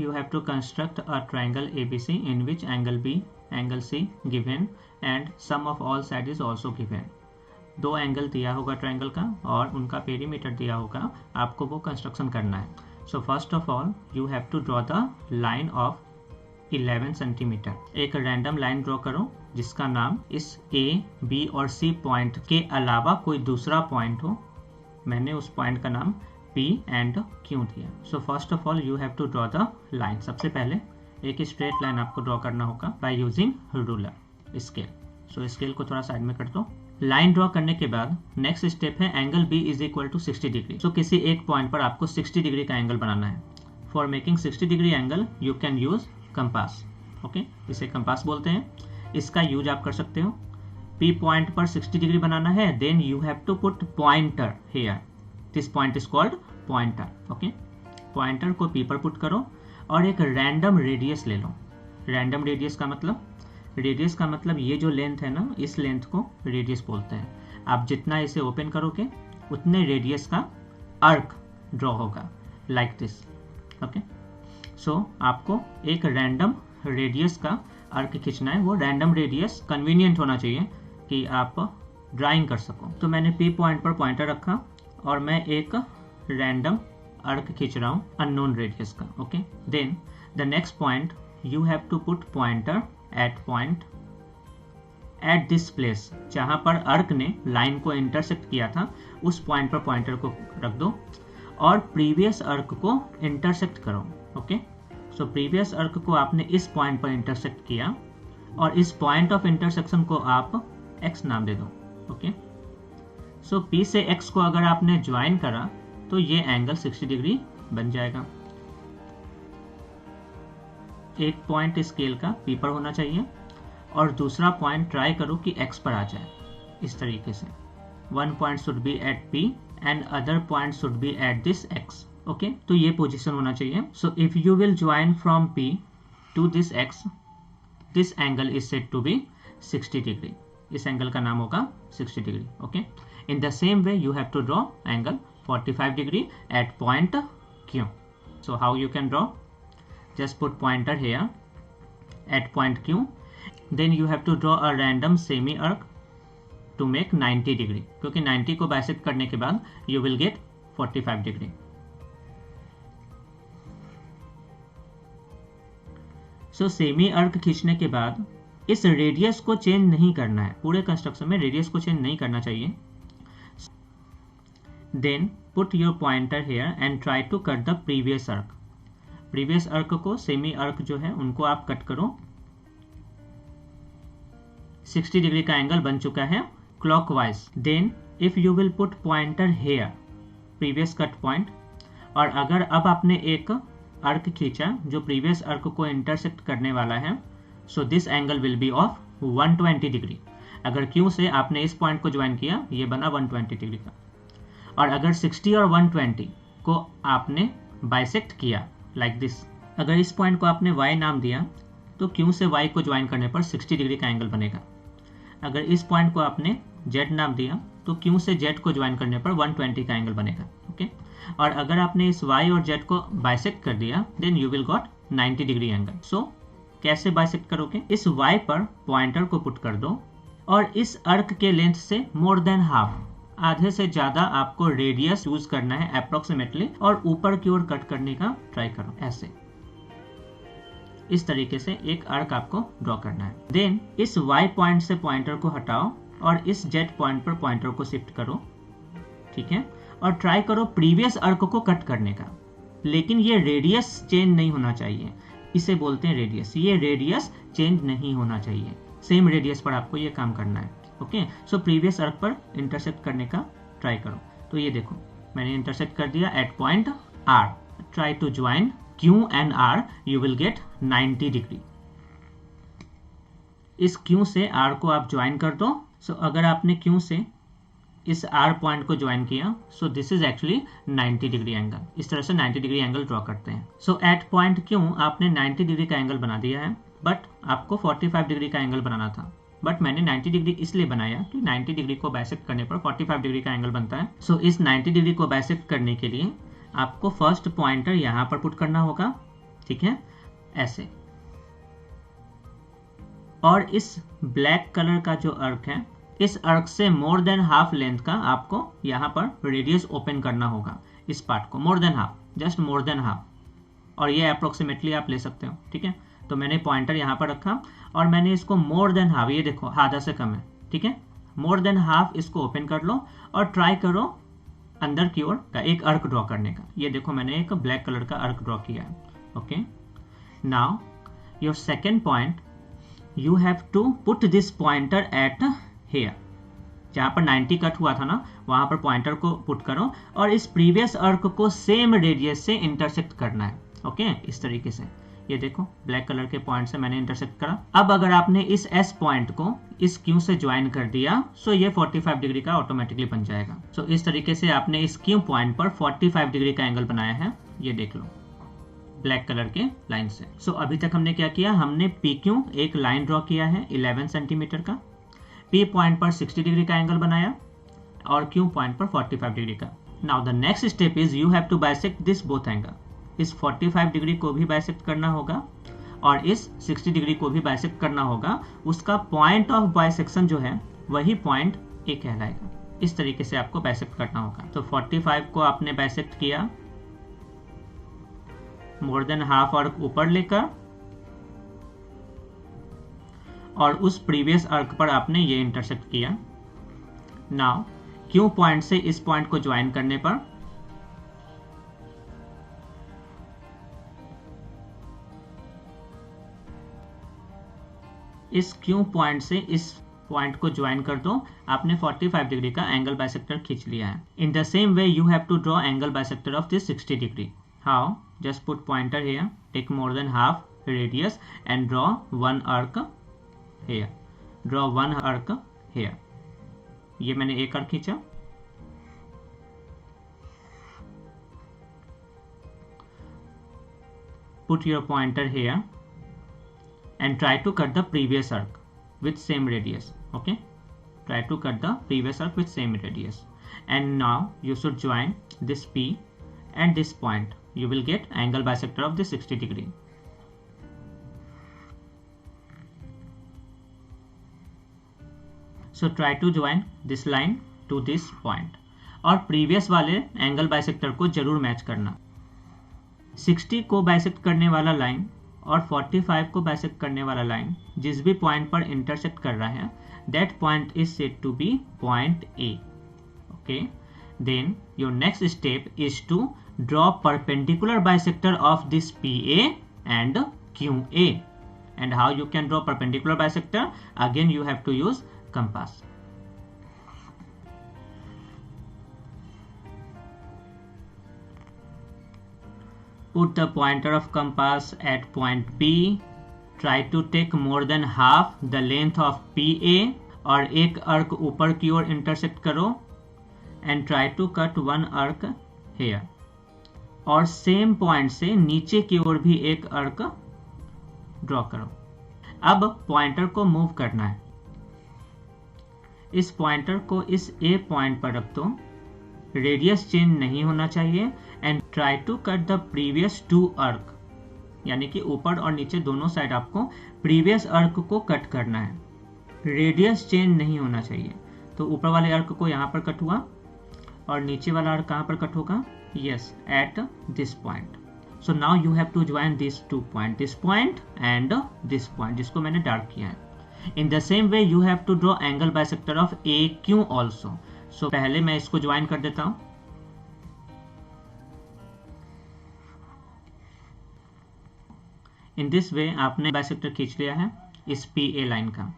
you have to construct a triangle ABC in which angle B, angle C given and sum of all sides is also given. दो angle दिया होगा triangle का और उनका perimeter दिया होगा, आपको वो कंस्ट्रक्शन करना है. So first of all you have to draw the line of 11 centimetre. एक रैंडम लाइन ड्रॉ करो जिसका नाम इस A, B और C पॉइंट के अलावा कोई दूसरा पॉइंट हो. मैंने उस पॉइंट का नाम P एंड Q दिया. So first of all you have to draw the line. सबसे पहले एक स्ट्रेट लाइन आपको ड्रॉ करना होगा by using ruler scale. So scale को थोड़ा साइड में कर दो. लाइन ड्रॉ करने के बाद नेक्स्ट स्टेप है angle B is equal to 60 degree. So किसी एक पॉइंट पर आपको 60 डिग्री का एंगल बनाना है. For making 60 degree angle you can use compass. Okay, इसे कंपास बोलते हैं. इसका यूज आप कर सकते हो. P पॉइंट पर 60 डिग्री बनाना है, then you have to put pointer here. This point is called pointer. Okay, pointer को P पर पुट करो और एक रैंडम रेडियस ले लो. रैंडम रेडियस का मतलब ये जो लेंथ है ना, इस लेंथ को रेडियस बोलते हैं. आप जितना इसे ओपन करोगे उतने रेडियस का आर्क ड्रॉ होगा लाइक दिस. ओके, सो आपको एक रैंडम रेडियस का आर्क खींचना है. वो रैंडम रेडियस कन्वीनियंट होना चाहिए कि आप ड्राइंग कर सको. तो मैंने P पॉइंट पर पॉइंटर रखा और मैं एक रैंडम आर्क खींच रहा हूँ अननोन रेडियस का. Okay, then the next point you have to put pointer at point at this place. जहाँ पर आर्क ने लाइन को इंटरसेक्ट किया था उस पॉइंट पर पॉइंटर को रख दो और प्रीवियस आर्क को इंटरसेक्ट करो. ओके, सो प्रीवियस आर्क को आपने इस पॉइंट पर इंटरसेक्ट किया और इस पॉइंट ऑफ इंटरसेक्शन को आप x नाम दे दो. ओके, सो P से x को अगर आपने ज्वाइन करा तो ये एंगल 60 डिग्री बन जाएगा. एक पॉइंट स्केल का P पर होना चाहिए और दूसरा पॉइंट ट्राई करो कि x पर आ जाए. इस तरीके से one point should be at P and other point should be at this x. Okay, तो ये पोजीशन होना चाहिए. So if you will join from P to this x, this angle is said to be 60 degree. इस एंगल का नाम होगा 60 degree. Okay, in the same way you have to draw angle 45 degree at point Q. So how you can draw? Just put pointer here at point Q. Then you have to draw a random semi arc to make 90 degree. क्योंकि 90 को bisect करने के बाद you will get 45 degree. So semi arc खींचने के बाद इस radius को चेंज नहीं करना है. पूरे कंस्ट्रक्शन में रेडियस को चेंज नहीं करना चाहिए. Then put your pointer here and try to cut the previous arc. Previous arc को semi arc जो है उनको आप कट करो. 60 डिग्री का एंगल बन चुका है clockwise. Then if you will put pointer here, previous cut point, और अगर अब आपने एक आर्क खींचा जो प्रीवियस आर्क को इंटरसेक्ट करने वाला है, so this angle will be of 120 degree. अगर Q से आपने इस पॉइंट को ज्वाइन किया, ये बना 120 डिग्री का. और अगर 60 और 120 को आपने बाइसेक्ट किया लाइक दिस, अगर इस पॉइंट को आपने y नाम दिया तो Q से y को ज्वाइन करने पर 60 डिग्री का एंगल बनेगा. अगर इस पॉइंट को आपने z नाम दिया तो Q से z को ज्वाइन करने पर 120 का एंगल बनेगा. ओके, और अगर आपने इस y और z को बाइसेक्ट कर दिया then you will got 90 degree angle. So कैसे बाइसेक्ट करोगे? इस y पर पॉइंटर को पुट कर दो और इस आर्क के लेंथ से मोर देन हाफ, आधे से ज्यादा आपको रेडियस यूज करना है अप्रोक्सीमेटली, और ऊपर की ओर कट करने का ट्राई करो. ऐसे इस तरीके से एक आर्क आपको ड्रॉ करना है. देन इस y पॉइंट से पॉइंटर को हटाओ और इस z पॉइंट पर पॉइंटर को शिफ्ट करो. ठीक है, और ट्राई करो प्रीवियस आर्क को कट करने का, लेकिन ये रेडियस चेंज नहीं होना चाहिए. इसे बोलते हैं रेडियस. ये रेडियस चेंज नहीं होना चाहिए. सेम रेडियस पर आपको ये काम करना है. ओके, सो प्रीवियस आर्क पर इंटरसेक्ट करने का ट्राई करो. तो ये देखो मैंने इंटरसेक्ट कर दिया at point R. Try to join Q and R, you will get 90 degree. इस Q से R को आप ज्वाइन कर दो. सो अगर आपने Q से इस R पॉइंट को ज्वाइन किया, so this is actually 90 degree angle. इस तरह से 90 डिग्री एंगल ड्रॉ करते हैं. सो एट पॉइंट Q आपने 90 डिग्री का एंगल बना दिया है, बट आपको 45 डिग्री का एंगल बनाना था. बट मैंने 90 डिग्री इसलिए बनाया कि 90 डिग्री को बाइसेक्ट करने पर 45 डिग्री का एंगल बनता है. सो इस 90 डिग्री को बाइसेक्ट करने के लिए आपको फर्स्ट पॉइंटर यहाँ पर पुट करना होगा ठीक है, ऐसे। और इस ब्लैक कलर का जो अर्क है, इस अर्क से मोर देन हाफ लेंथ का आपको यहाँ पर रेडियस ओपन करना होगा, इस पार्ट को मोर than half, just more than half, और ये अप्रोक्सीमेटली आप ले सकते हो, ठीक है। तो मैंने पॉइंटर यहाँ पर रखा और मैंने इसको मोर देन हाफ, ये देखो आधा से कम है, ठीक है, मोर देन हाफ इसको ओपन कर लो और ट्राई करो अंदर की ओर का एक अर्क ड्रॉ करने का। ये देखो मैंने एक ब्लैक कलर का अर्क ड्रॉ किया है। Okay, now your second point, you have to put this pointer at here, जहां पर 90 कट हुआ था ना, वहां पर पॉइंटर को पुट करो और इस प्रीवियस अर्क को सेम रेडियस से इंटरसेक्ट करना है। ओके, इस तरीके से ये देखो ब्लैक कलर के पॉइंट से मैंने इंटरसेक्ट करा। अब अगर आपने इस एस पॉइंट को इस क्यू से ज्वाइन कर दिया सो ये 45 डिग्री का ऑटोमेटिकली बन जाएगा। सो इस तरीके से आपने इस क्यू पॉइंट पर 45 डिग्री का एंगल बनाया है, ये देख लो ब्लैक कलर के लाइन से। सो अभी तक हमने क्या किया, हमने पी क्यू एक लाइन ड्रॉ किया है 11 सेंटीमीटर का, पी पॉइंट पर 60 डिग्री का एंगल बनाया और क्यू पॉइंट पर 45 डिग्री का। Now the next step is you have to bisect this both angle. इस 45 डिग्री को भी बाइसेक्ट करना होगा और इस 60 डिग्री को भी बाइसेक्ट करना होगा। उसका पॉइंट ऑफ बाइसेक्शन जो है वही पॉइंट ए कहलाएगा। इस तरीके से आपको बाइसेक्ट करना होगा। तो 45 को आपने बाइसेक्ट किया, मोर देन हाफ अर्क ऊपर लेकर, और उस प्रीवियस अर्क पर आपने ये इंटरसेक्ट किया। नाउ क्यू पॉइंट से इस पॉइंट को ज्वाइन करने पर इस क्यू पॉइंट से इस पॉइंट को ज्वाइन कर दो, आपने 45 डिग्री का एंगल बाइसेक्टर खींच लिया है। In the same way you have to draw angle bisector of this 60 degree. How? Just put pointer here, take more than half radius and draw one arc here, draw one arc here. ये मैंने एक अर्क खींचा, put your pointer here and try to cut the previous arc with same radius. Okay, try to cut the previous arc with same radius, and now you should join this P and this point. You will get angle bisector of the 60 degree. So try to join this line to this point, और previous वाले angle bisector को जरूर match करना। 60 को bisect करने वाला line और 45 को बाइसेक्ट करने वाला लाइन जिस भी पॉइंट पर इंटरसेक्ट कर रहा है, that point is said to be point A. Okay, then your next step is to draw perpendicular bisector of this P A and Q A. And how you can draw perpendicular bisector? Again you have to use compass. Put the pointer of compass at point B. Try to take more than half the length of PA और एक अर्क ऊपर की ओर intersect करो and try to cut one arc here. और same point से नीचे की ओर भी एक अर्क ड्रॉ करो। अब पॉइंटर को मूव करना है। इस पॉइंटर को इस A पॉइंट पर रख दो, रेडियस चेंज नहीं होना चाहिए, and try to cut the previous two arc, यानी कि ऊपर और नीचे दोनों साइड आपको प्रीवियस अर्क को कट करना है, रेडियस चेंज नहीं होना चाहिए। तो ऊपर वाले अर्क को यहाँ पर कट हुआ और नीचे वाला अर्क कहाँ पर कट होगा? Yes, at this point. So now you have to join this two point, this point and this point, जिसको मैंने डार्क किया है। In the same way you have to draw angle bisector of A Q also. So पहले मैं इसको join कर देता हूं। इन दिस वे आपने बाइसेक्टर खींच लिया है इस पी ए लाइन का।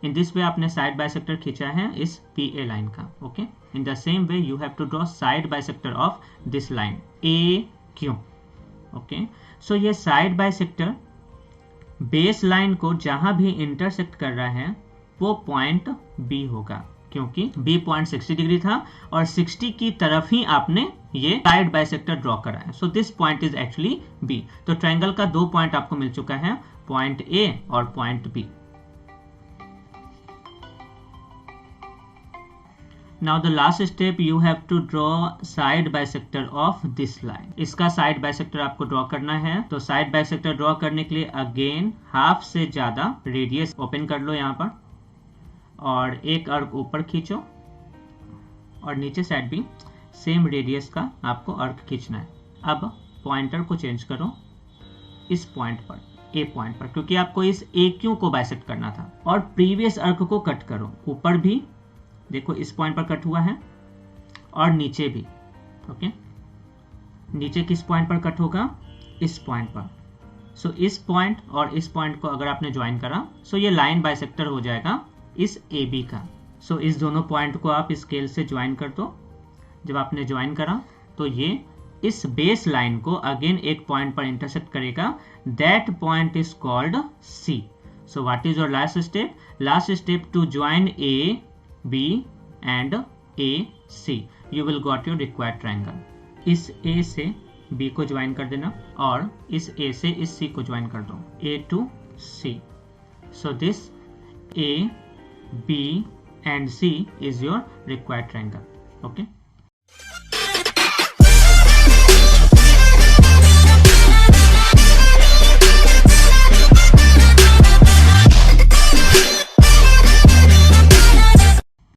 इन दिस वे आपने साइड बाइसेक्टर खींचा है इस पी ए लाइन का। Okay, in the same way you have to draw side bisector of this line A Q. Okay, so ये साइड बाइसेक्टर बेस लाइन को जहां भी इंटरसेक्ट कर रहा है वो पॉइंट बी होगा, क्योंकि बी पॉइंट 60 डिग्री था और 60 की तरफ ही आपने ये साइड बाइसेक्टर ड्रॉ करा है। So this point is actually B. तो ट्रायंगल का दो पॉइंट आपको मिल चुका है, पॉइंट ए और point B. Now the last step you have to draw side bisector of this line. इसका साइड बाइसेक्टर आपको ड्रॉ करना है। तो साइड बाइसेक्टर ड्रॉ करने के लिए अगेन हाफ से ज्यादा रेडियस ओपन कर लो यहाँ पर, और एक अर्क ऊपर खींचो और नीचे साइड भी सेम रेडियस का आपको अर्क खींचना है। अब पॉइंटर को चेंज करो इस पॉइंट पर, ए पॉइंट पर, क्योंकि आपको इस ए क्यू को बाइसेक्ट करना था। और प्रीवियस अर्क को कट करो, ऊपर भी देखो इस पॉइंट पर कट हुआ है और नीचे भी। ओके, नीचे किस पॉइंट पर कट होगा? इस पॉइंट पर। सो इस पॉइंट और इस पॉइंट को अगर आपने ज्वाइन करा सो ये लाइन बाइसेक्टर हो जाएगा इस ए बी का। सो इस दोनों पॉइंट को आप स्केल से ज्वाइन कर दो। जब आपने ज्वाइन करा तो ये इस बेस लाइन को अगेन एक पॉइंट पर इंटरसेक्ट करेगा। That point is called C. So what is your last step? Last step to join A B and A C, you will got your required triangle. इस A से B को join कर देना और इस A से इस सी को ज्वाइन कर दो, A to C. So this A B and C is your required triangle. Okay.